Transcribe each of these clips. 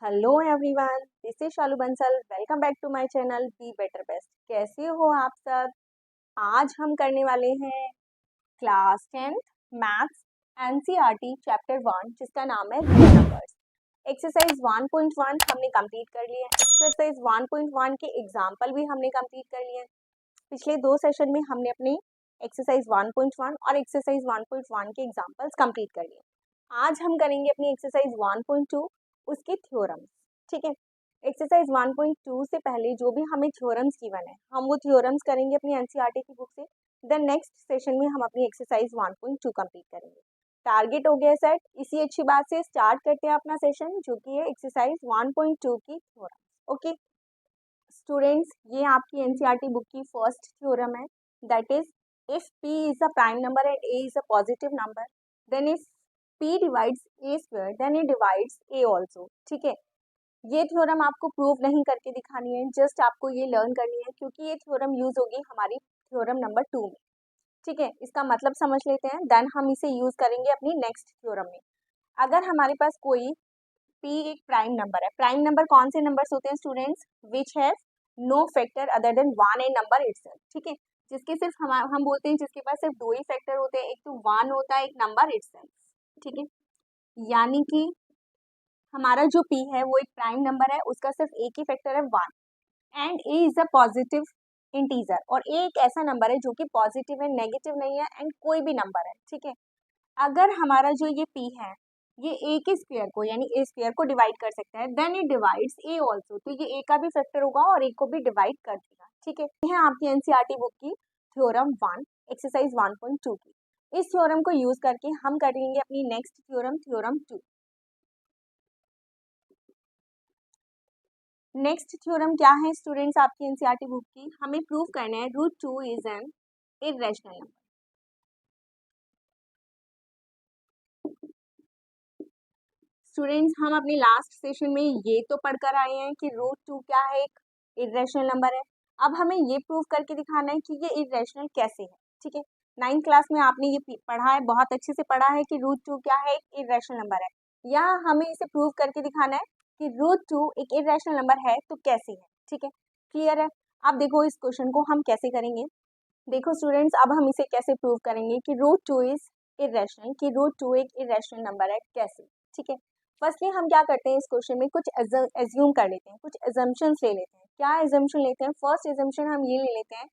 Hello everyone, this is Shalu Bansal. Welcome back to my channel be better best. कैसे हो आप सब? आज हम करने वाले हैं class 10th maths NCERT chapter 1 जिसका नाम है रियल नंबर्स। एक्सरसाइज 1.1 हमने कंप्लीट कर लिया है। एक्सरसाइज 1.1 के एग्जाम्पल भी हमने कंप्लीट कर लिए हैं। पिछले 2 सेशन में हमने अपनी एक्सरसाइज 1.1 और एक्सरसाइज 1.1 के एग्जाम्पल्स कंप्लीट कर लिए। आज हम करेंगे अपनी एक्सरसाइज 1.2 उसके थ्योरम्स। ठीक है, एक्सरसाइज 1.2 से पहले जो भी हमें थ्योरम्स गिवन है हम वो थ्योरम्स करेंगे अपनी एनसीईआरटी की बुक से। देन नेक्स्ट सेशन में हम अपनी एक्सरसाइज 1.2 कंप्लीट करेंगे। टारगेट हो गया सेट। इसी अच्छी बात से स्टार्ट करते हैं अपना सेशन जो कि है एक्सरसाइज 1.2 की थ्योरम। ओके स्टूडेंट्स, ये आपकी एनसीईआरटी बुक की फर्स्ट थ्योरम है, that is if p is a prime number and a is a positive number then if p divides a square then it divides a also. ठीक है, ये theorem आपको prove नहीं करके दिखानी है, जस्ट आपको ये लर्न करनी है क्योंकि ये थ्योरम यूज होगी हमारी थ्योरम नंबर 2 में। ठीक है, इसका मतलब समझ लेते हैं, देन हम इसे यूज करेंगे अपनी नेक्स्ट थ्योरम में। अगर हमारे पास कोई p एक प्राइम नंबर है, प्राइम नंबर कौन से नंबर्स होते हैं students? Which have no factor other than one and number itself. ठीक है, जिसके सिर्फ हम बोलते हैं जिसके पास सिर्फ दो ही फैक्टर होते हैं, एक तो वन होता है, एक नंबर इटसेल्फ। ठीक है, यानी कि हमारा जो p है वो एक प्राइम नंबर है, उसका सिर्फ एक ही फैक्टर है one, and a is a positive integer, और a एक ऐसा नंबर है जो कि पॉजिटिव है, नेगेटिव नहीं है, एंड कोई भी नंबर है। ठीक है, अगर हमारा जो ये p है ये a के स्क्वायर को यानी a स्क्वायर को डिवाइड कर सकता है then it divides a also, तो ये a का भी फैक्टर होगा और a को भी डिवाइड कर देगा। ठीक है, ये है आपकी एनसीईआरटी बुक की थ्योरम 1 एक्सरसाइज 1.2 की। इस थ्योरम को यूज करके हम करेंगे अपनी next theorem, theorem 2। Next theorem क्या है स्टूडेंट्स आपकी एनसीईआरटी बुक की? हमें प्रूव करना है √2 is an irrational number. Students, हम अपने लास्ट सेशन में ये तो पढ़कर आए हैं कि √2 क्या है, एक इर्रेशनल नंबर है। अब हमें ये प्रूव करके दिखाना है कि ये इर्रेशनल कैसे है। ठीक है, 9th क्लास में आपने ये पढ़ा है, बहुत अच्छे से पढ़ा है कि √2 क्या है, एक इर्रेशनल नंबर है। यहाँ हमें इसे प्रूव करके दिखाना है कि √2 एक इर्रेशनल नंबर है तो कैसे है। ठीक है, क्लियर है? अब देखो इस क्वेश्चन को हम कैसे करेंगे। देखो स्टूडेंट्स, अब हम इसे कैसे प्रूव करेंगे कि √2 इज इर्रेशनल, कि √2 एक इर्रेशनल नंबर है कैसे। ठीक है, फर्स्टली हम क्या करते हैं इस क्वेश्चन में कुछ एज्यूम कर लेते हैं, कुछ एजम्पशंस ले लेते हैं। क्या एजम्पशन लेते हैं? फर्स्ट एजम्पशन हम ये ले लेते हैं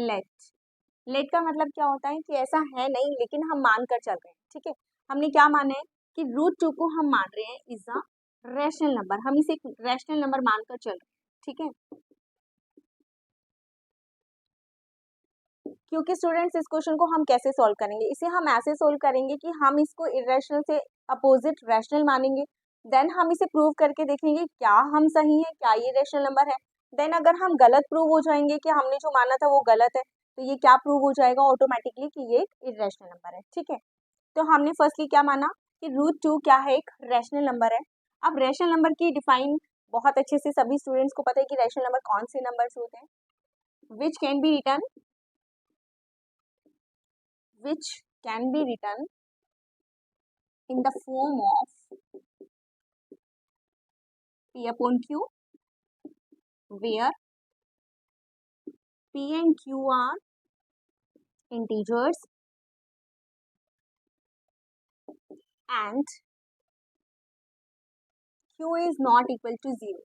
लेट। लेट का मतलब क्या होता है कि ऐसा है नहीं लेकिन हम मान कर चल रहे हैं। ठीक है, हमने क्या माना है कि √2 को हम मान रहे हैं इज अ रैशनल नंबर, हम इसे रैशनल नंबर मानकर चल रहे हैं। ठीक है, क्योंकि स्टूडेंट्स इस क्वेश्चन को हम कैसे सॉल्व करेंगे, इसे हम ऐसे सॉल्व करेंगे कि हम इसको इरेशनल से अपोजिट रैशनल मानेंगे। देन हम इसे प्रूव करके देखेंगे क्या हम सही है, क्या ये रैशनल नंबर है। देन अगर हम गलत प्रूव हो जाएंगे कि हमने जो माना था वो गलत है, तो ये क्या प्रूव हो जाएगा ऑटोमेटिकली कि ये एक इरेशनल नंबर है। ठीक है, तो हमने फर्स्टली क्या माना कि √2 क्या है, एक रैशनल नंबर है। अब रैशनल नंबर की डिफाइन बहुत अच्छे से सभी स्टूडेंट्स को पता है कि रैशनल नंबर कौन से नंबर्स होते हैं, विच can B return which can be written in the form of P upon Q, where P and Q are integers and Q is not equal to 0।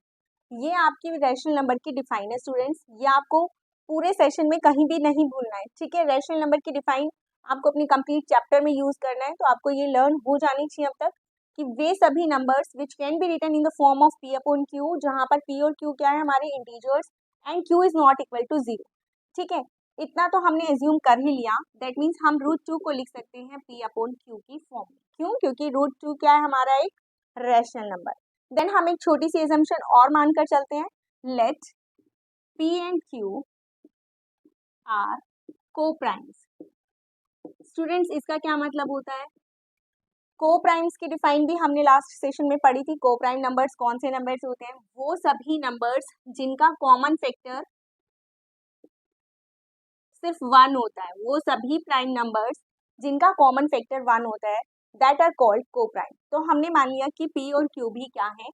ये आपकी रैशनल नंबर की define है students, ये आपको पूरे session में कहीं भी नहीं भूलना है। ठीक है, रैशनल नंबर की डिफाइन आपको अपनी कंप्लीट चैप्टर में यूज करना है, तो आपको ये लर्न हो जानी चाहिए अब तक कि वे सभी numbers which can be written in the form of P upon Q, जहाँ पर P और Q क्या है हमारे integers and Q is not equal to 0। ठीक है, इतना तो हमने एज्यूम कर ही लिया, दैट मीन्स हम √2 को लिख सकते हैं P अपॉन Q की फॉर्म में। क्यों? क्योंकि √2 क्या है हमारा एक रैशनल नंबर। देन हम एक छोटी सी एजम्पशन और मानकर चलते हैं, let P and Q are coprimes. Students, इसका क्या मतलब होता है? को प्राइम्स की डिफाइन भी हमने लास्ट सेशन में पढ़ी थी। को प्राइम नंबर्स कौन से नंबर्स होते हैं? वो सभी नंबर्स जिनका कॉमन फैक्टर सिर्फ 1 होता है, वो सभी प्राइम नंबर्स जिनका कॉमन फैक्टर 1 होता है, दैट आर कॉल्ड को प्राइम। तो हमने मान लिया कि P और Q भी क्या है,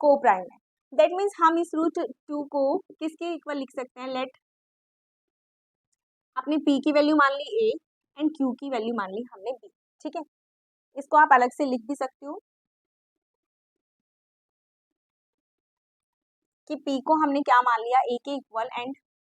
को प्राइम है। दैट मीन्स हम इस रूट 2 को किसके इक्वल लिख सकते हैं? लेट अपने p की वैल्यू मान ली a एंड q की वैल्यू मान ली हमने b। ठीक है, इसको आप अलग से लिख भी सकते हो कि p को हमने क्या मान लिया? a के इक्वल एंड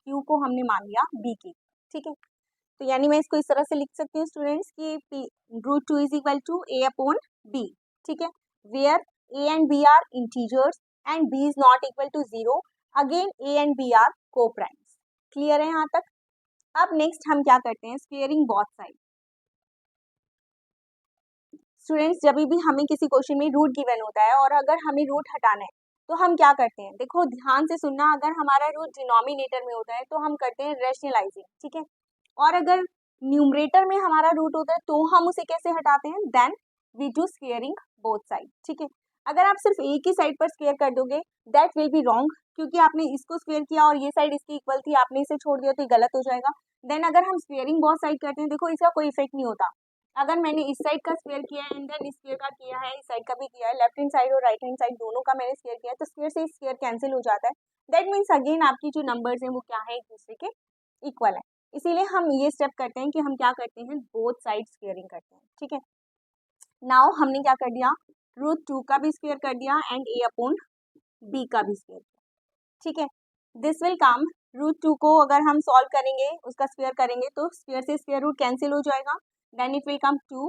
q को हमने मान लिया b के। ठीक है, तो यानी मैं इसको इस तरह से लिख सकती हूँ स्टूडेंट्स कि p root 2 is equal to a upon b। ठीक है, where a and b are integers and b is not equal to 0, again a and b are coprimes. Clear है यहाँ तक? अब नेक्स्ट हम क्या करते हैं? Squaring both side. स्टूडेंट्स जब भी हमें किसी क्वेश्चन में रूट गिवन होता है और अगर हमें रूट हटाना है तो हम क्या करते हैं? देखो ध्यान से सुनना, अगर हमारा रूट डिनोमिनेटर में होता है तो हम करते हैं रैशनलाइजिंग। ठीक है, और अगर न्यूमरेटर में हमारा रूट होता है तो हम उसे कैसे हटाते हैं? Then we do squaring both side. ठीक है, अगर आप सिर्फ एक ही साइड पर स्क्वेयर कर दोगे दैट विल बी रॉन्ग, क्योंकि आपने इसको स्क्वेयर किया और ये साइड इसकी इक्वल थी, आपने इसे छोड़ दिया तो ये गलत हो जाएगा। देन अगर हम स्क्वेयरिंग बोथ साइड करते हैं, देखो इसका कोई इफेक्ट नहीं होता। अगर मैंने इस साइड का स्क्वेयर किया है एंड देन इस स्क्वेयर का किया है, इस साइड का भी किया है, लेफ्ट हैंड साइड और राइट हैंड साइड दोनों का मैंने स्क्वेयर किया है, तो स्क्वेयर से स्क्वेयर कैंसिल हो जाता है। दैट मीन्स अगेन आपकी जो नंबर्स हैं वो क्या है? एक दूसरे के इक्वल है। इसीलिए हम ये स्टेप करते हैं कि हम क्या करते हैं? बोथ साइड स्क्वेयरिंग करते हैं। ठीक है, नाउ हमने क्या कर दिया? रूट 2 का भी स्क्वेयर कर दिया एंड a अपॉन b का भी स्क्वेयर किया। ठीक है, दिस विल कम, रूट 2 को अगर हम सॉल्व करेंगे, उसका स्क्वेयर करेंगे तो स्क्वेयर से स्क्वेयर रूट कैंसिल हो जाएगा। Then it will come 2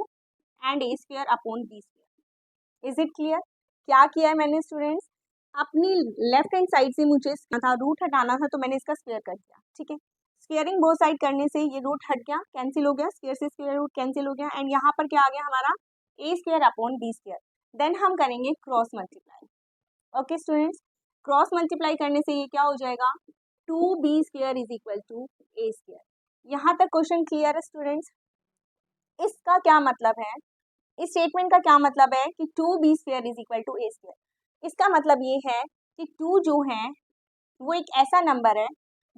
and a square upon b square. Is it clear? क्या किया है मैंने स्टूडेंट्स? अपनी लेफ्ट हैंड साइड से मुझे था रूट हटाना था तो मैंने इसका स्क्वेयर कर दिया। ठीक है, स्क्वेयरिंग बोथ साइड करने से ये रूट हट गया, कैंसिल हो गया, स्क्वेयर से स्क्वेयर रूट कैंसिल हो गया एंड यहाँ पर क्या आ गया हमारा? a square upon b square. Then हम करेंगे cross multiply. Okay students, cross multiply करने से ये क्या हो जाएगा? 2b square is equal to a square. यहाँ तक क्वेश्चन क्लियर है स्टूडेंट्स? इसका क्या मतलब है? इस स्टेटमेंट का क्या मतलब है कि 2b square is equal to a square? इसका मतलब ये है कि 2 जो है वो एक ऐसा नंबर है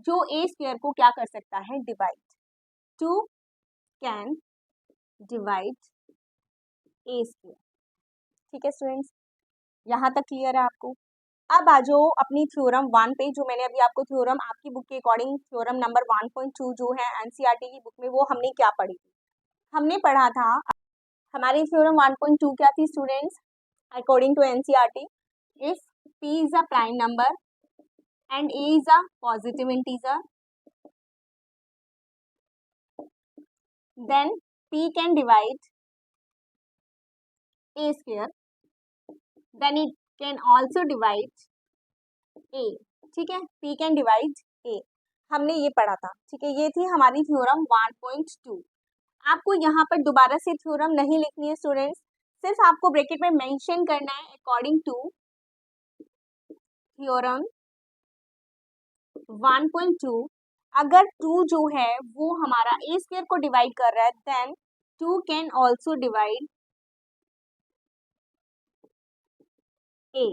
जो a स्क्वेयर को क्या कर सकता है? Divide. 2 can divide a square. ठीक है स्टूडेंट्स, यहाँ तक क्लियर है आपको? अब आ जाओ अपनी थ्योरम 1 पे, जो मैंने अभी आपको थ्योरम आपकी बुक के अकॉर्डिंग थ्योरम नंबर 1.2 जो है एनसीईआरटी की बुक में, वो हमने क्या पढ़ी थी? हमने पढ़ा था हमारी थ्योरम 1.2 क्या थी students? According to NCERT, if p is a prime number and a is a positive integer, then p can divide a square, then it can also divide a। ठीक है, p can divide a, हमने ये पढ़ा था। ठीक है, ये थी हमारी थ्योरम 1.2। आपको यहाँ पर दोबारा से थ्योरम नहीं लिखनी है स्टूडेंट्स, सिर्फ आपको ब्रैकेट में मेंशन करना है अकॉर्डिंग टू थ्योरम 1.2। अगर 2 जो है वो हमारा a स्क्वायर को डिवाइड कर रहा है, then 2 can also divide a।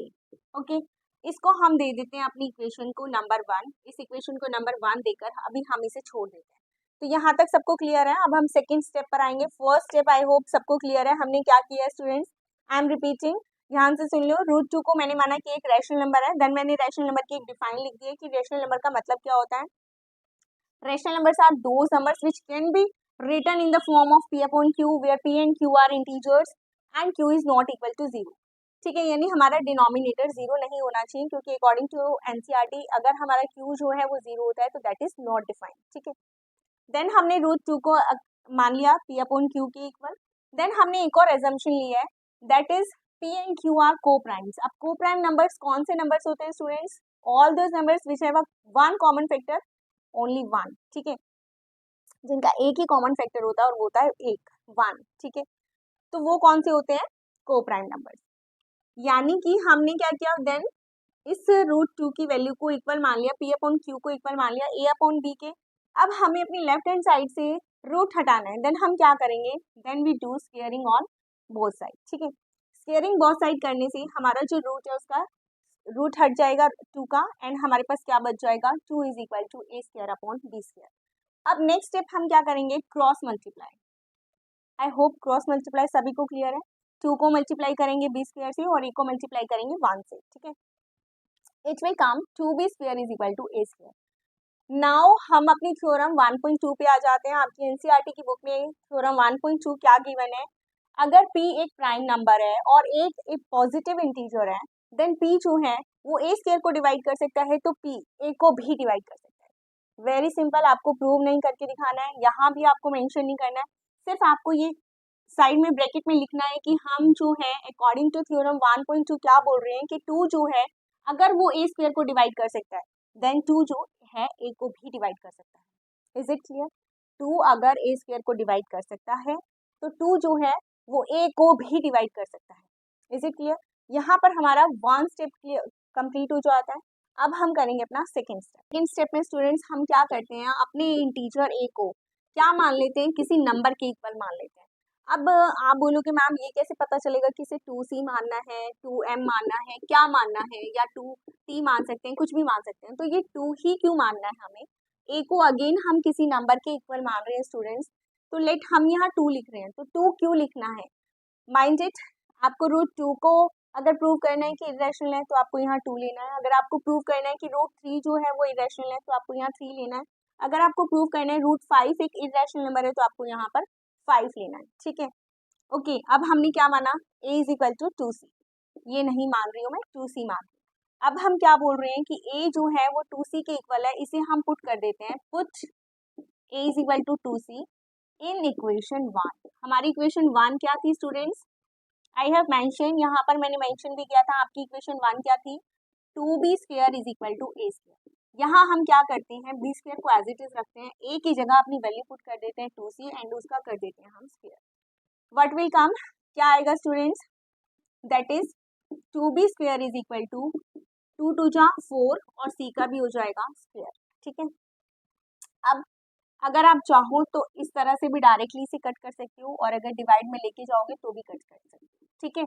Okay, इसको हम दे देते हैं अपनी इक्वेशन को नंबर 1। इस इक्वेशन को नंबर 1 देकर अभी हम इसे छोड़ देते हैं। तो यहाँ तक सबको क्लियर है? अब हम सेकंड स्टेप पर आएंगे। फर्स्ट स्टेप आई होप सबको क्लियर है। हमने क्या किया है स्टूडेंट्स? आई एम रिपीटिंग, ध्यान से सुन लो। रूट 2 को मैंने माना कि एक रैशनल नंबर है, देन मैंने रैशनल नंबर की एक डिफाइन लिख दी है कि रैशनल नंबर का मतलब क्या होता है। Rational numbers are those numbers which can be written in the form of p upon q, where p and q are integers and q is not equal to 0। ठीक है, यानी हमारा डिनोमिनेटर 0 नहीं होना चाहिए, क्योंकि अकॉर्डिंग टू एनसीईआरटी अगर हमारा q जो है वो 0 होता है तो दैट इज नॉट डिफाइंड। ठीक है, देन हमने रूट 2 को मान लिया p अपॉन q के इक्वल। देन हमने एक और एजम्पशन लिया है, that is p and q are coprimes. अब को प्राइम नंबर्स कौन से नंबर्स होते हैं students? All those numbers which have one common factor, only one. ठीक है, जिनका एक ही कॉमन फैक्टर होता है और वो होता है एक, वन। ठीक है, तो वो कौन से होते हैं? को प्राइम नंबर्स। यानी कि हमने क्या किया? देन इस रूट 2 की वैल्यू को इक्वल मान लिया, p अपॉन q को इक्वल मान लिया a अपॉन b के। अब हमें अपनी लेफ्ट हैंड साइड से रूट हटाना है, देन हम क्या करेंगे? Then we do squaring on both side. ठीक है, स्क्वेयरिंग बोथ साइड करने से हमारा जो रूट है उसका रूट हट जाएगा 2 का, एंड हमारे पास क्या बच जाएगा? 2 is equal to a square upon b square. अब नेक्स्ट स्टेप हम क्या करेंगे? Cross multiply. I hope cross multiply सभी को क्लियर है। 2 को मल्टीप्लाई करेंगे b स्क्वायर से और a को मल्टीप्लाई करेंगे 1 से, ठीक है। It will come 2b square is equal to a square. Now हम अपनी थ्योरम 1.2 पे आ जाते हैं। आपकी एनसीईआरटी की बुक में थ्योरम 1.2 क्या गिवन है, अगर p एक प्राइम नंबर है और एक पॉजिटिव इंटीजर है, देन p जो है वो a स्क्वायर को डिवाइड कर सकता है, तो p a को भी डिवाइड कर सकता है। वेरी सिंपल, आपको प्रूव नहीं करके दिखाना है, यहाँ भी आपको मेंशन नहीं करना है, सिर्फ आपको ये साइड में ब्रैकेट में लिखना है कि हम जो है अकॉर्डिंग टू थ्योरम 1.2 क्या बोल रहे हैं कि 2 जो है अगर वो a स्क्वायर को डिवाइड कर सकता है, देन 2 जो है a को भी डिवाइड कर सकता है। Is it clear? 2 अगर a स्क्वायर को डिवाइड कर सकता है तो 2 जो है वो a को भी डिवाइड कर सकता है। Is it clear? यहाँ पर हमारा 1 स्टेप कंप्लीट हो जाता है। अब हम करेंगे अपना सेकेंड स्टेप। सेकेंड स्टेप में स्टूडेंट्स हम क्या करते हैं, अपने इंटीजर a को क्या मान लेते हैं, किसी नंबर के इक्वल मान लेते हैं। अब आप बोलोगे मैम ये कैसे पता चलेगा कि इसे 2c मानना है, 2m मानना है, क्या मानना है, या 2t मान सकते हैं, कुछ भी मान सकते हैं, तो ये 2 ही क्यों मानना है हमें, a को अगेन हम किसी नंबर के इक्वल मान रहे हैं स्टूडेंट्स, तो लेट हम यहाँ 2 लिख रहे हैं, तो 2 क्यों लिखना है, माइंड इट, आपको रूट 2 को अगर प्रूव करना है कि इरेशनल है तो आपको यहाँ 2 लेना है, अगर आपको प्रूव करना है कि रूट 3 जो है वो इरेशनल है तो आपको यहाँ 3 लेना है, अगर आपको प्रूव करना है रूट 5 एक इरेशनल नंबर है तो आपको यहाँ पर 5 लेना है, ठीक है। ओके, अब हमने क्या माना, a is equal to 2c, ये नहीं मान रही हूँ मैं, 2c मान रही हूँ। अब हम क्या बोल रहे हैं कि a जो है वो 2c के इक्वल है, इसे हम पुट कर देते हैं, put a is equal to 2c in equation 1। हमारी इक्वेशन 1 क्या थी स्टूडेंट्स, आई हैव मेंशन, यहाँ पर मैंने मेंशन भी किया था, आपकी इक्वेशन 1 क्या थी, 2b square is equal to a square. यहाँ हम क्या करते हैं, b स्क्वायर को एज इट इज रखते हैं, a की जगह अपनी वैल्यू पुट कर देते हैं 2c एंड उसका कर देते हैं हम स्क्वायर। व्हाट विल कम, क्या आएगा students, that is 2b square is equal to 2 2 जा 4 और c का भी हो जाएगा स्क्वायर, ठीक है। अब अगर आप चाहो तो इस तरह से भी डायरेक्टली से कट कर सकते हो और अगर डिवाइड में लेके जाओगे तो भी कट कर सकते हो, ठीक है।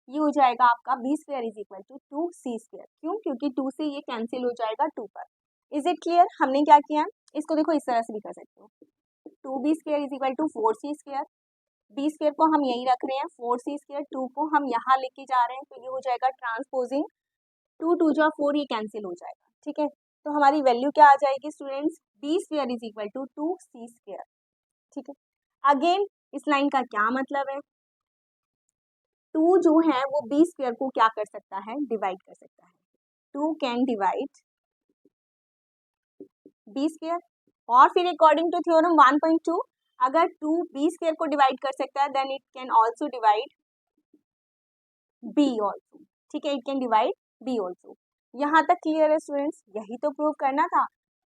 ये हो जाएगा आपका b square is equal to 2c square, क्यों, क्योंकि 2 से ये कैंसिल हो जाएगा 2 पर। Is it clear? हमने क्या किया, इसको देखो इस तरह से भी कर सकते हो, 2b square is equal to 4c square, b square को हम यही रख रहे हैं, 4c स्क्वायर, 2 को हम यहाँ लेके जा रहे हैं, तो ये हो जाएगा ट्रांसपोजिंग, 2 2 जा 4, ये कैंसिल हो जाएगा, ठीक है। तो हमारी वैल्यू क्या आ जाएगी students, b square is equal to 2c square, ठीक है। अगेन इस लाइन का क्या मतलब है, 2 जो है वो b स्क्वायर को क्या कर सकता है, डिवाइड कर सकता है, 2 कैन डिवाइड b स्क्वायर, और फिर अकॉर्डिंग टू थ्योरम 1.2 अगर 2 b स्क्वायर को डिवाइड कर सकता है then it can also divide b also, ठीक है, it can divide b also. यहाँ तक क्लियर है स्टूडेंट्स? यही तो प्रूव करना था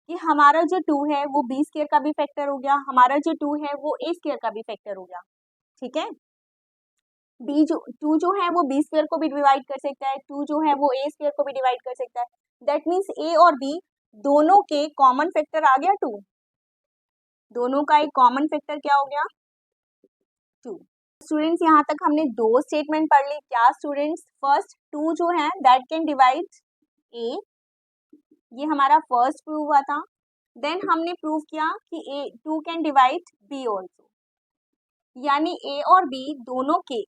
कि हमारा जो 2 है वो b स्क्वायर का भी फैक्टर हो गया, हमारा जो 2 है वो a स्क्वायर का भी फैक्टर हो गया, ठीक है। टू जो है वो b स्क्वायर को भी डिवाइड कर सकता है, 2 जो है वो a स्क्वायर को भी डिवाइड कर सकता है, दैट मीन्स a और b दोनों के कॉमन फैक्टर आ गया 2, दोनों का एक कॉमन फैक्टर क्या हो गया 2। स्टूडेंट्स यहाँ तक हमने 2 स्टेटमेंट पढ़ ली, क्या स्टूडेंट्स, फर्स्ट 2 जो है दैट कैन डिवाइड a, ये हमारा फर्स्ट प्रूव हुआ था, देन हमने प्रूव किया कि a 2 can divide b also, यानी a और b दोनों के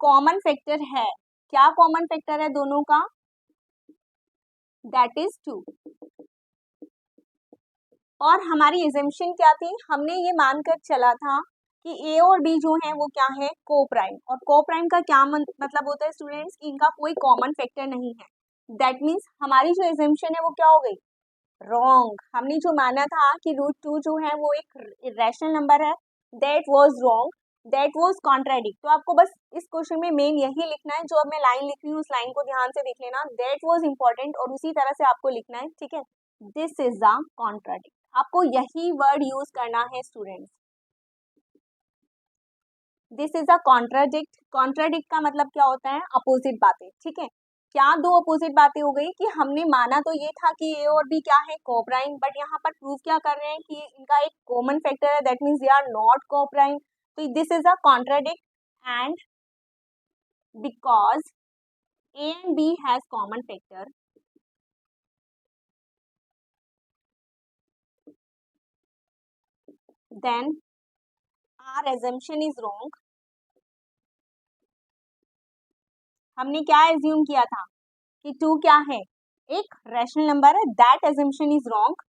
कॉमन फैक्टर है, क्या कॉमन फैक्टर है दोनों का, दैट इज 2। और हमारी एजम्पशन क्या थी, हमने ये मानकर चला था कि a और b जो है वो क्या है, को प्राइम, और को प्राइम का क्या मतलब होता है स्टूडेंट्स, इनका कोई कॉमन फैक्टर नहीं है, दैट मीन्स हमारी जो एजम्पशन है वो क्या हो गई, रॉन्ग। हमने जो माना था कि रूट 2 जो है वो एक रैशनल नंबर है, that was wrong, that was contradict. तो आपको बस इस क्वेश्चन में मेन यही लिखना है, जो अब मैं लाइन लिख रही हूँ उस लाइन को ध्यान से देख लेना, दैट वाज इंपॉर्टेंट और उसी तरह से आपको लिखना है, ठीक है। दिस इज द कॉन्ट्राडिक्ट, आपको यही वर्ड यूज करना है students, this is a contradict. Contradict का मतलब क्या होता है, अपोजिट बातें, ठीक है। क्या दो अपोजिट बातें हो गई कि हमने माना तो ये था कि ए और बी क्या है, कोप्राइम, बट यहाँ पर प्रूव क्या कर रहे हैं कि इनका एक कॉमन फैक्टर है, that means they are not coprime, तो this is a contradict, and because A and B has common factor, then our assumption is wrong, हमने क्या एज्यूम किया था कि 2 क्या है, एक रैशनल नंबर है, that assumption is wrong.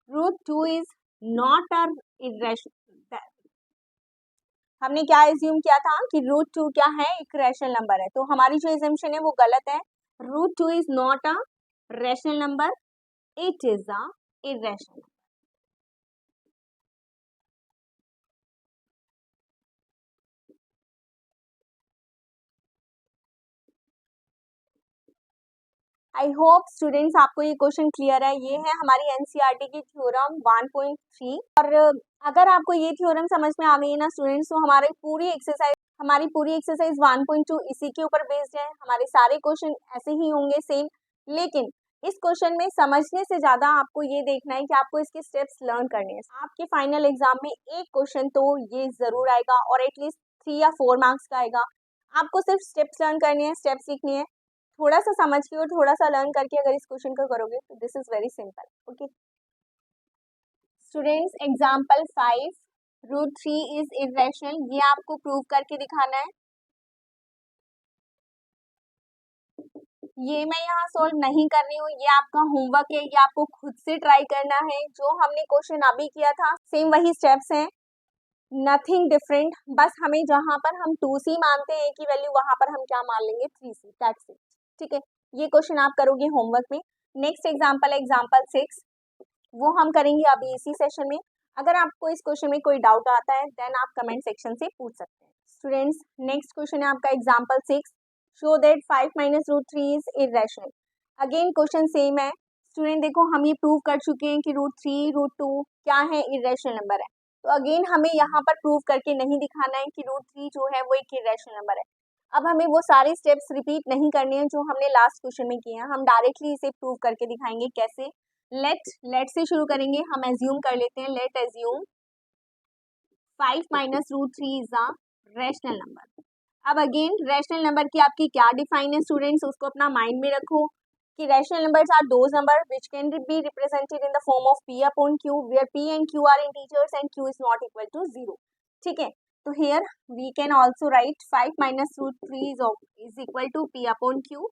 √2 is not a irrational, हमने क्या एज्यूम किया था कि √2 क्या है, एक रैशनल नंबर है, तो हमारी जो एजम्पशन है वो गलत है। √2 is not a rational number, it is a irrational. I hope students आपको ये क्वेश्चन क्लियर है। ये है हमारी एनसीईआरटी की थ्योरम 1.3। और अगर आपको ये थ्योरम समझ में आ गई है ना स्टूडेंट्स, तो हमारी पूरी एक्सरसाइज 1.2 इसी के ऊपर बेस्ड है। हमारे सारे क्वेश्चन ऐसे ही होंगे सेम, लेकिन इस क्वेश्चन में समझने से ज्यादा आपको ये देखना है कि आपको इसके स्टेप्स लर्न करने हैं। आपके फाइनल एग्जाम में एक क्वेश्चन तो ये जरूर आएगा और एटलीस्ट 3 या 4 मार्क्स का आएगा। आपको सिर्फ स्टेप्स लर्न करने हैं, स्टेप्स लिखनी है, थोड़ा सा समझ के और थोड़ा सा लर्न करके अगर इस क्वेश्चन को करोगे तो this is very simple. Okay students, example 5, √3 is irrational, ये आपको प्रूव करके दिखाना है। ये मैं यहाँ सॉल्व नहीं कर रही हूँ, ये आपका होमवर्क है, ये आपको खुद से ट्राई करना है। जो हमने क्वेश्चन अभी किया था सेम वही स्टेप्स हैं, नथिंग डिफरेंट। बस हमें जहां पर हम 2c मानते हैं की वैल्यू, वहां पर हम क्या मान लेंगे 3c, दैट्स इट। ठीक है, ये क्वेश्चन आप करोगे होमवर्क में। नेक्स्ट एग्जाम्पल है एग्जाम्पल 6, वो हम करेंगे अभी इसी सेशन में। अगर आपको इस क्वेश्चन में कोई डाउट आता है देन आप कमेंट सेक्शन से पूछ सकते हैं। स्टूडेंट्स, नेक्स्ट क्वेश्चन है आपका example 6, show that 5 minus √3 is irrational. Again question same है स्टूडेंट, देखो हम ये प्रूव कर चुके हैं कि √3 √2 क्या है, इरेशनल नंबर है। तो अगेन हमें यहाँ पर प्रूव करके नहीं दिखाना है कि √3 जो है वो एक इरेशनल नंबर है। अब हमें वो सारे स्टेप्स रिपीट नहीं करने हैं जो हमने लास्ट क्वेश्चन में किए हैं, हम डायरेक्टली इसे प्रूव करके दिखाएंगे। कैसे? लेट से शुरू करेंगे। हम एज्यूम कर लेते हैं, late assume 5 minus √3 is a rational number. अब अगेन रैशनल नंबर की आपकी क्या डिफाइन है स्टूडेंट्स, उसको अपना माइंड में रखो कि rational numbers are those number which can be represented in the form of p upon q, where p and q are integers and q is not equal to 0। ठीक है, तो here we can also write 5 minus √3 is equal to p upon q,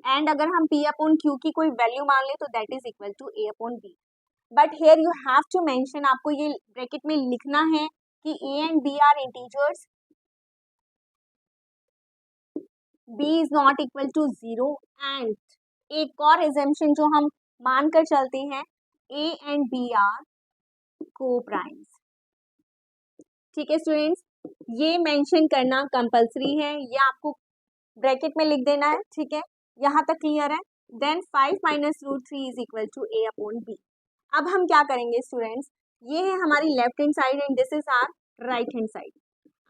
and अगर हम p upon q की कोई value मान ले तो that is equal to a upon b। But here you have to mention, आपको ये ब्रैकेट में लिखना है कि a and b are integers, b is not equal to 0, and एक और एजम्पशन जो हम मानकर चलते हैं, a and b are coprimes. ठीक है स्टूडेंट्स, ये मेंशन करना कंपलसरी है, ये आपको ब्रैकेट में लिख देना है। ठीक है, यहाँ तक क्लियर है? Then 5 minus √3 is equal to a upon b। अब हम क्या करेंगे स्टूडेंट्स, ये है हमारी left hand side and this is our right hand side.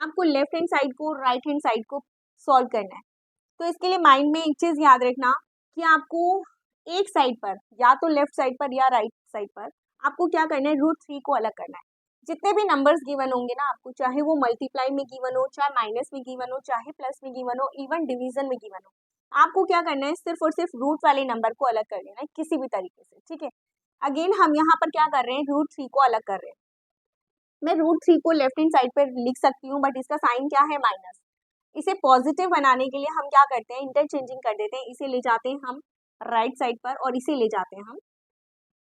आपको लेफ्ट हैंड साइड को राइट हैंड साइड को सॉल्व करना है, तो इसके लिए माइंड में एक चीज याद रखना कि आपको एक साइड पर, या तो लेफ्ट साइड पर या राइट साइड पर, आपको क्या करना है, √3 को अलग करना है। जितने भी नंबर्स गिवन होंगे ना आपको, चाहे वो मल्टीप्लाई में गिवन हो, चाहे माइनस में गिवन हो, चाहे प्लस में गिवन हो, इवन डिवीजन में गिवन हो, आपको क्या करना है, सिर्फ और सिर्फ रूट वाले नंबर को अलग कर लेना है किसी भी तरीके से। ठीक है, अगेन हम यहाँ पर क्या कर रहे हैं, √3 को अलग कर रहे हैं। मैं √3 को लेफ्ट हैंड साइड पर लिख सकती हूँ, बट इसका साइन क्या है, माइनस। इसे पॉजिटिव बनाने के लिए हम क्या करते हैं, इंटरचेंजिंग कर देते हैं, इसे ले जाते हैं हम राइट साइड पर और इसे ले जाते हैं हम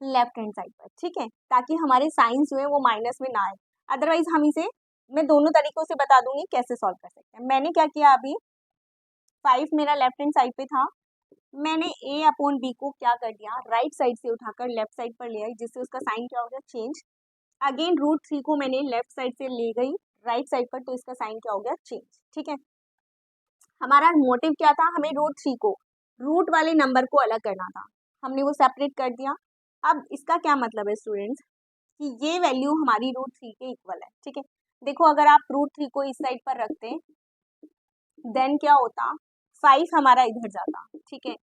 लेफ्ट हैंड साइड पर। ठीक है, ताकि हमारे साइंस जो है वो माइनस में ना आए। अदरवाइज हम इसे, मैं दोनों तरीकों से बता दूंगी कैसे सॉल्व कर सकते हैं। मैंने क्या किया, अभी 5 मेरा लेफ्ट हैंड साइड पे था, मैंने a अपॉन b को क्या कर दिया, राइट साइड से उठाकर लेफ्ट साइड पर ले आई, जिससे उसका साइन क्या हो गया, चेंज। अगेन √3 को मैंने लेफ्ट साइड से ले गई राइट साइड पर, तो इसका साइन क्या हो गया, चेंज। ठीक है, हमारा मोटिव क्या था, हमें √3 को रूट वाले नंबर को अलग करना था, हमने वो सेपरेट कर दिया। अब इसका क्या मतलब है स्टूडेंट्स, कि ये वैल्यू हमारी √3 के इक्वल है। ठीक है, देखो अगर आप √3 को इस साइड पर रखते देन क्या होता, 5 हमारा इधर जाता। ठीक है,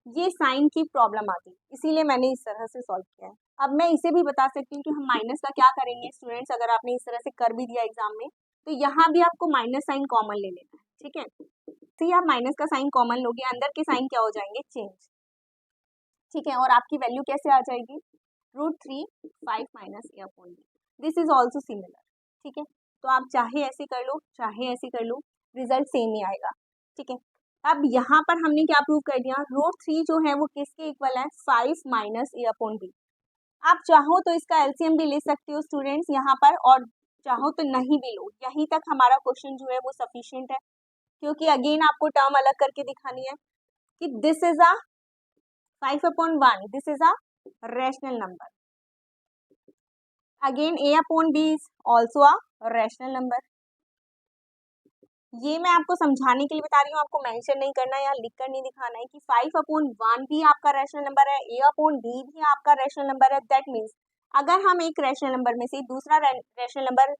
ये साइन की प्रॉब्लम आती, इसीलिए मैंने इस तरह से सॉल्व किया है। अब मैं इसे भी बता सकती हूँ कि हम माइनस का क्या करेंगे स्टूडेंट्स, अगर आपने इस तरह से कर भी दिया एग्जाम में, तो यहाँ भी आपको माइनस साइन कॉमन ले लेना है। ठीक है, तो आप माइनस का साइन कॉमन लोगे, अंदर के साइन क्या हो जाएंगे, चेंज। ठीक है, और आपकी वैल्यू कैसे आ जाएगी, √3 5 minus a upon b। This is also similar. ठीक है, तो आप चाहे ऐसे कर लो चाहे ऐसे कर लो, रिजल्ट सेम ही आएगा। ठीक है, अब यहाँ पर हमने क्या प्रूव कर दिया, √3 जो है वो किसके इक्वल है, 5 माइनस ए अपॉन बी। आप चाहो तो इसका एलसीएम भी ले सकते हो स्टूडेंट्स यहाँ पर, और चाहो तो नहीं भी लो, यहीं तक हमारा क्वेश्चन जो है वो सफिशिएंट है, क्योंकि अगेन आपको टर्म अलग करके दिखानी है कि this is a 5/1, this is a rational number, again a upon b is also a rational number. ये मैं आपको समझाने के लिए बता रही हूँ, आपको मेंशन नहीं करना है या लिख कर नहीं दिखाना है कि 5/1 भी आपका रैशनल नंबर है, a अपॉन b भी आपका रैशनल नंबर है। दैट मीन्स अगर हम एक रैशनल नंबर में से दूसरा रैशनल नंबर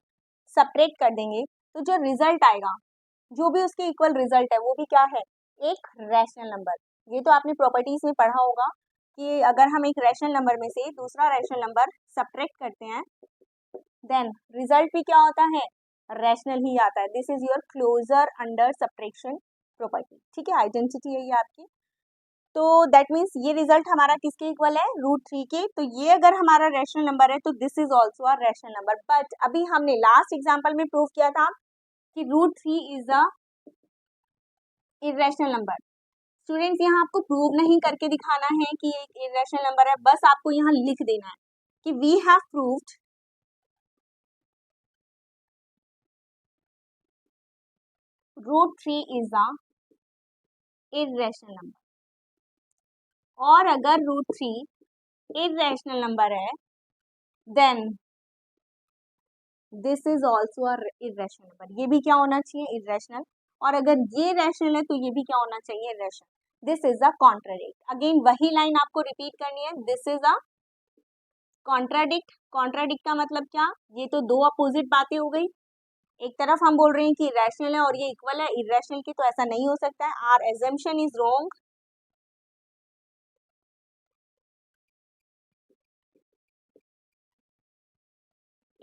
सेपरेट कर देंगे तो जो रिजल्ट आएगा, जो भी उसके इक्वल रिजल्ट है, वो भी क्या है, एक रैशनल नंबर। ये तो आपने प्रॉपर्टीज में पढ़ा होगा कि अगर हम एक रैशनल नंबर में से दूसरा रैशनल नंबर सब्ट्रैक्ट करते हैं देन रिजल्ट भी क्या होता है, रैशनल ही आता है। This is your closure under subtraction property. ठीक है, आइडेंटिटी है ये आपकी। तो दैट मीन्स ये रिजल्ट हमारा किसके इक्वल है, √3 के। तो ये अगर हमारा रैशनल नंबर है तो this is also a rational number. But अभी हमने लास्ट एग्जाम्पल में प्रूव किया था कि √3 is a irrational number. Students यहाँ आपको प्रूव नहीं करके दिखाना है कि एक इरेशनल नंबर है, बस आपको यहाँ लिख देना है कि we have proved √3 is a irrational number. और अगर √3 इरेशनल नंबर है then this is also a irrational number. ये भी क्या होना चाहिए, इरेशनल। और अगर ये रैशनल है तो ये भी क्या होना चाहिए, rational. This is a contradict. Again वही लाइन आपको रिपीट करनी है, this is a contradict. Contradict का मतलब क्या, ये तो दो अपोजिट बातें हो गई। एक तरफ हम बोल रहे हैं कि रैशनल है और ये इक्वल है इरेशनल की, तो ऐसा नहीं हो सकता है। Our assumption is wrong.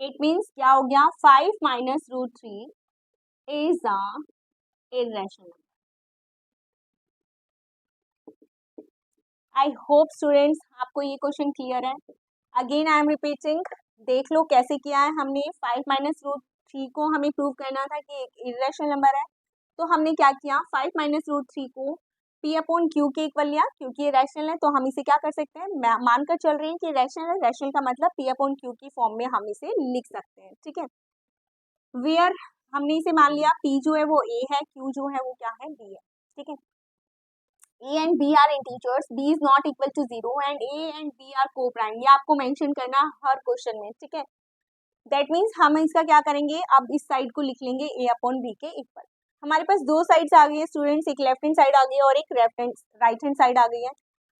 It means क्या हो गया, 5 minus √3 is a irrational. I hope students आपको ये क्वेश्चन क्लियर है। अगेन आई एम रिपीटिंग, देख लो कैसे किया है हमने। 5 माइनस √3 को हमें प्रूव करना था कि एक इरेशनल नंबर है, तो हमने क्या किया, 5 माइनस √3 को p अपॉन क्यू के इक्वल लिया। क्योंकि ये रैशनल है तो हम इसे क्या कर सकते हैं, मानकर चल रहे हैं कि रैशनल है, रैशनल का मतलब p अपॉन क्यू की फॉर्म में हम इसे लिख सकते हैं। ठीक है, वेयर हमने इसे मान लिया p जो है वो a है, q जो है वो क्या है, b है। ठीक है, a and b are integers, b is not equal to 0 and a and b are co-prime। ये आपको मेंशन करना हर क्वेश्चन में। ठीक है, दैट मीन्स हम इसका क्या करेंगे, अब इस साइड को लिख लेंगे a अपॉन b के इक्वल। हमारे पास दो साइड्स आ गई है स्टूडेंट्स, एक लेफ्ट हैंड साइड आ गई है और एक राइट हैंड साइड आ गई है।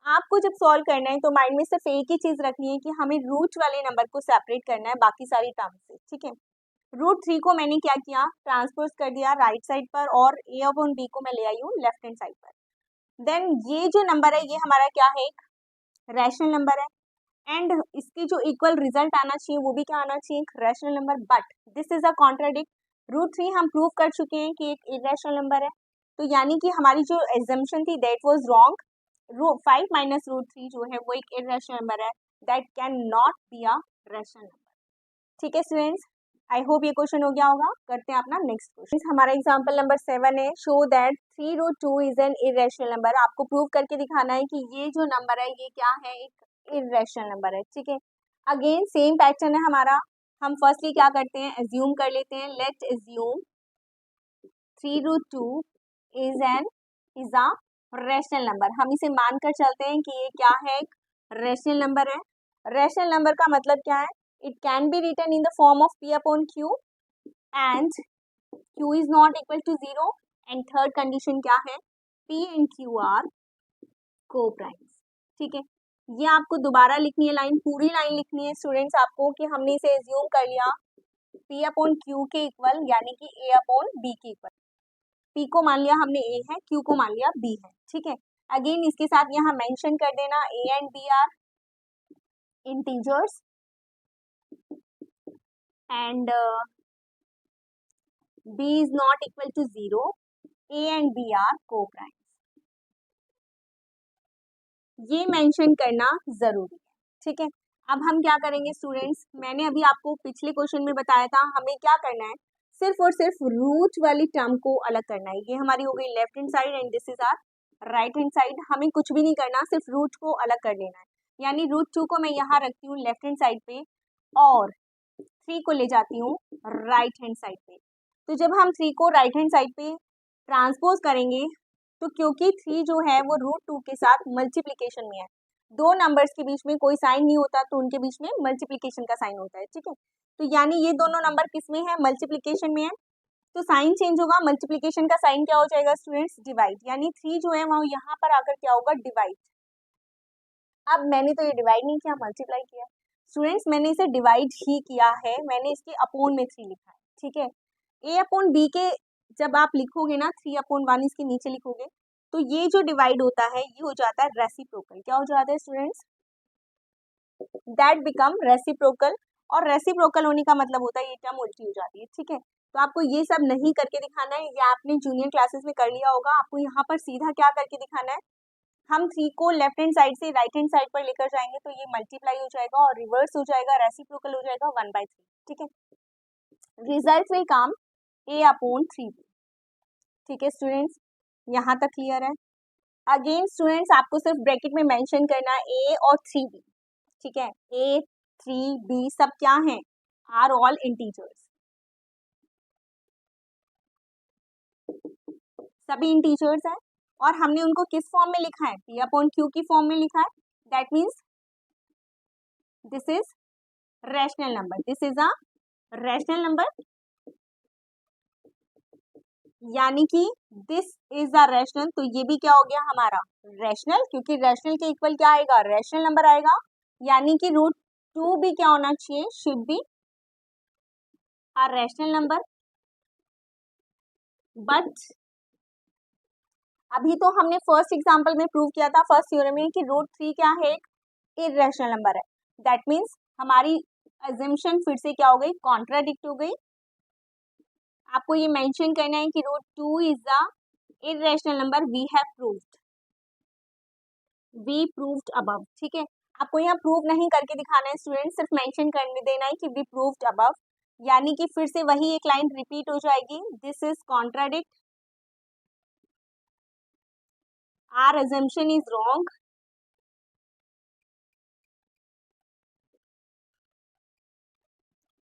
आपको जब सॉल्व करना है तो माइंड में सिर्फ एक ही चीज रखनी है कि हमें रूट वाले नंबर को सेपरेट करना है बाकी सारी टर्म से। ठीक है, √3 को मैंने क्या किया, ट्रांसपोज कर दिया राइट साइड पर, और a अपॉन b को मैं ले आई हूँ लेफ्ट हैंड साइड पर। देन ये जो नंबर है ये हमारा क्या है, एक रैशनल नंबर है, एंड इसकी जो इक्वल रिजल्ट आना चाहिए वो भी क्या आना चाहिए, एक rational number. But this is a contradict. √3 हम प्रूव कर चुके हैं कि एक इरेशनल नंबर है, तो यानी कि हमारी जो एजम्पशन थी दैट वाज रॉन्ग। 5 माइनस √3 जो है वो एक इरेशनल नंबर है, that can not be a rational number. ठीक है स्टूडेंट्स, आई होप ये क्वेश्चन हो गया होगा। करते हैं अपना नेक्स्ट क्वेश्चन। हमारा एग्जांपल नंबर 7 है, show that 3√2 is an irrational number. आपको प्रूव करके दिखाना है कि ये जो नंबर है ये क्या है, एक इरेशनल नंबर है। ठीक है, अगेन सेम पैटर्न है हमारा। हम फर्स्टली क्या करते हैं, एज्यूम कर लेते हैं। Late assume 3√2 is a rational number. हम इसे मानकर चलते हैं कि ये क्या है, एक रैशनल नंबर है। रैशनल नंबर का मतलब क्या है, it can be written in the form of p upon q and q is not equal to 0। And third condition क्या है, p and q are coprimes. ठीक है, ये आपको दोबारा लिखनी है लाइन, पूरी लाइन लिखनी है स्टूडेंट्स आपको, कि हमने इसे एज्यूम कर लिया p अपॉन q के इक्वल, यानी कि a अपॉन b के इक्वल। p को मान लिया हमने a है, q को मान लिया b है। ठीक है, अगेन इसके साथ यहाँ मेंशन कर देना a and b are integers and b is not equal to 0, a and b are co-primes। ये मेंशन करना जरूरी है। ठीक है, अब हम क्या करेंगे स्टूडेंट्स, मैंने अभी आपको पिछले क्वेश्चन में बताया था हमें क्या करना है, सिर्फ और सिर्फ रूट वाली टर्म को अलग करना है। ये हमारी हो गई left hand side and this is our right hand side. हमें कुछ भी नहीं करना, सिर्फ रूट को अलग कर लेना है। यानी रूट 2 को मैं यहाँ रखती हूँ लेफ्ट हैंड साइड पे और 3 को ले जाती हूँ राइट हैंड साइड पे। तो जब हम 3 को राइट हैंड साइड पे ट्रांसपोज करेंगे तो क्योंकि 3 जो है वो रूट 2 के साथ मल्टीप्लिकेशन में है, दो नंबर्स के बीच में कोई साइन नहीं होता तो उनके बीच में मल्टीप्लिकेशन का साइन होता है, ठीक है। तो यानी ये दोनों नंबर किस में है, मल्टीप्लिकेशन में है, तो साइन चेंज होगा, मल्टीप्लिकेशन का साइन क्या हो जाएगा स्टूडेंट्स, डिवाइड। यानी 3 जो है वो यहाँ पर आकर क्या होगा, डिवाइड। अब मैंने तो ये डिवाइड नहीं किया, मल्टीप्लाई किया स्टूडेंट्स, मैंने इसे डिवाइड ही किया है, मैंने इसके अपोन में 3 लिखा है, ठीक है। ए अपॉन बी के जब आप लिखोगे ना 3/1 इसके नीचे लिखोगे तो ये जो डिवाइड होता है ये हो जाता है रेसिप्रोकल। क्या हो जाता है स्टूडेंट्स, दैट बिकम रेसिप्रोकल। और रेसिप्रोकल होने का मतलब होता है ये टर्म उल्टी हो जाती है, ठीक है। तो आपको ये सब नहीं करके दिखाना है, या आपने जूनियर क्लासेस में कर लिया होगा। आपको यहाँ पर सीधा क्या करके दिखाना है, हम 3 को लेफ्ट हैंड साइड से राइट हैंड साइड पर लेकर जाएंगे तो ये मल्टीप्लाई हो जाएगा और रिवर्स हो जाएगा, रेसिप्रोकल हो जाएगा 1/3, ठीक है। रिजल्ट विल कम A/3B, ठीक है स्टूडेंट्स, यहाँ तक क्लियर है। अगेन स्टूडेंट्स आपको सिर्फ ब्रैकेट में मेंशन करना है A और 3B, ठीक है। A 3B सब क्या हैं, आर ऑल इंटीजर्स, सभी इंटीजर्स हैं और हमने उनको किस फॉर्म में लिखा है, P/Q की फॉर्म में लिखा है। That means this is rational number, this is a rational number, यानी कि दिस इज अ रैशनल, तो ये भी क्या हो गया हमारा रैशनल, क्योंकि रैशनल के इक्वल क्या आएगा, रैशनल नंबर आएगा। यानी कि रूट 2 भी क्या होना चाहिए, should be a rational number. But अभी तो हमने फर्स्ट एग्जांपल में प्रूव किया था, फर्स्ट थ्योरम में, कि रूट 3 क्या है, एक इर्रेशनल नंबर है। दैट मीन्स हमारी अजम्पशन फिर से क्या हो गई, कॉन्ट्राडिक्ट हो गई। आपको ये मेंशन करना है कि root 2 is the irrational number, we have proved, we proved above, ठीक है। आपको यहाँ प्रूव नहीं करके दिखाना है स्टूडेंट, सिर्फ मेंशन करने देना है कि वी प्रूव्ड अबव, यानी कि फिर से वही एक लाइन रिपीट हो जाएगी, this is contradict, our assumption is wrong,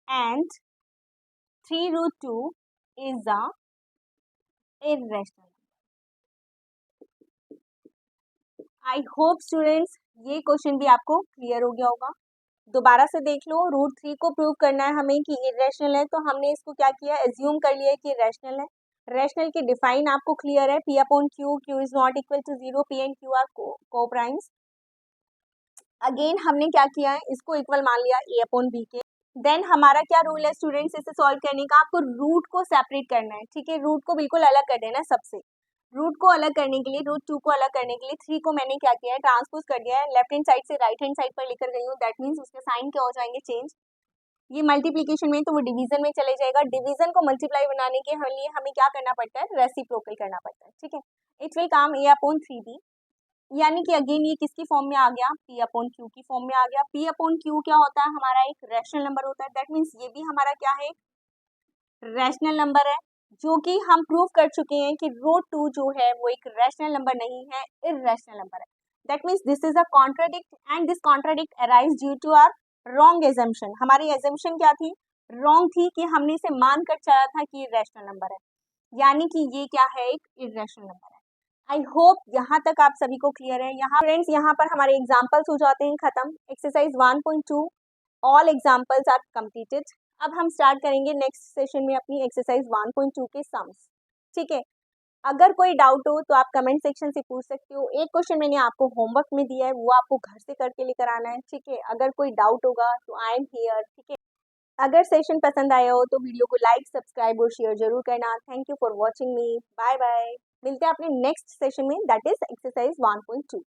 and 3√2 is the irrational. I hope students ये क्वेश्चन भी आपको क्लियर हो गया होगा। दोबारा से देख लो, रूट 3 को प्रूव करना है हमें कि इरेशनल है, तो हमने इसको क्या किया, एज्यूम कर लिया कि रैशनल है। रैशनल की डिफाइन आपको क्लियर है, P/Q, Q is not equal to 0, P and Q are coprimes. Again हमने क्या किया है, इसको इक्वल मान लिया A/B के। देन हमारा क्या रूल है स्टूडेंट्स, इसे सॉल्व करने का, आपको रूट को सेपरेट करना है, ठीक है। रूट को बिल्कुल अलग कर देना है सबसे। रूट को अलग करने के लिए, रूट 2 को अलग करने के लिए 3 को मैंने क्या किया है, ट्रांसपोज कर दिया है, लेफ्ट हैंड साइड से राइट हैंड साइड पर लेकर गई हूँ। दैट मीन्स उसके साइन क्या हो जाएंगे, चेंज। ये मल्टीप्लीकेशन में तो वो डिवीजन में चले जाएगा, डिवीजन को मल्टीप्लाई बनाने के लिए हमें क्या करना पड़ता है, रेसिप्रोकल करना पड़ता है, ठीक है। इट विल कम A/3B, यानी कि अगेन ये किसकी फॉर्म में आ गया, P/Q की फॉर्म में आ गया। P/Q क्या होता है, हमारा एक रैशनल नंबर होता है। दैट मीन्स ये भी हमारा क्या है, रैशनल नंबर है, जो कि हम प्रूव कर चुके हैं कि रूट 2 जो है वो एक रैशनल नंबर नहीं है, इररेशनल नंबर है। That means this is a contradict, and this contradict arise due to our wrong assumption. हमारी एजम्पशन क्या थी, रॉन्ग थी, कि हमने इसे मान कर चला था कि ये रैशनल नंबर है, यानी कि ये क्या है, एक इररेशनल नंबर है। आई होप यहाँ तक आप सभी को क्लियर है। यहाँ फ्रेंड्स यहाँ पर हमारे एग्जाम्पल्स हो जाते हैं खत्म। Exercise 1.2 all examples are completed. अब हम स्टार्ट करेंगे नेक्स्ट सेशन में अपनी एक्सरसाइज 1.2 के सम्स, ठीक है। अगर कोई डाउट हो तो आप कमेंट सेक्शन से पूछ सकते हो। एक क्वेश्चन मैंने आपको होमवर्क में दिया है, वो आपको घर से करके लेकर आना है, ठीक है। अगर कोई डाउट होगा तो आई एम हियर, ठीक है। अगर सेशन पसंद आया हो तो वीडियो को लाइक, सब्सक्राइब और शेयर जरूर करना। Thank you for watching me, bye bye. मिलते हैं अपने नेक्स्ट सेशन में, दैट इज एक्सरसाइज 1.2।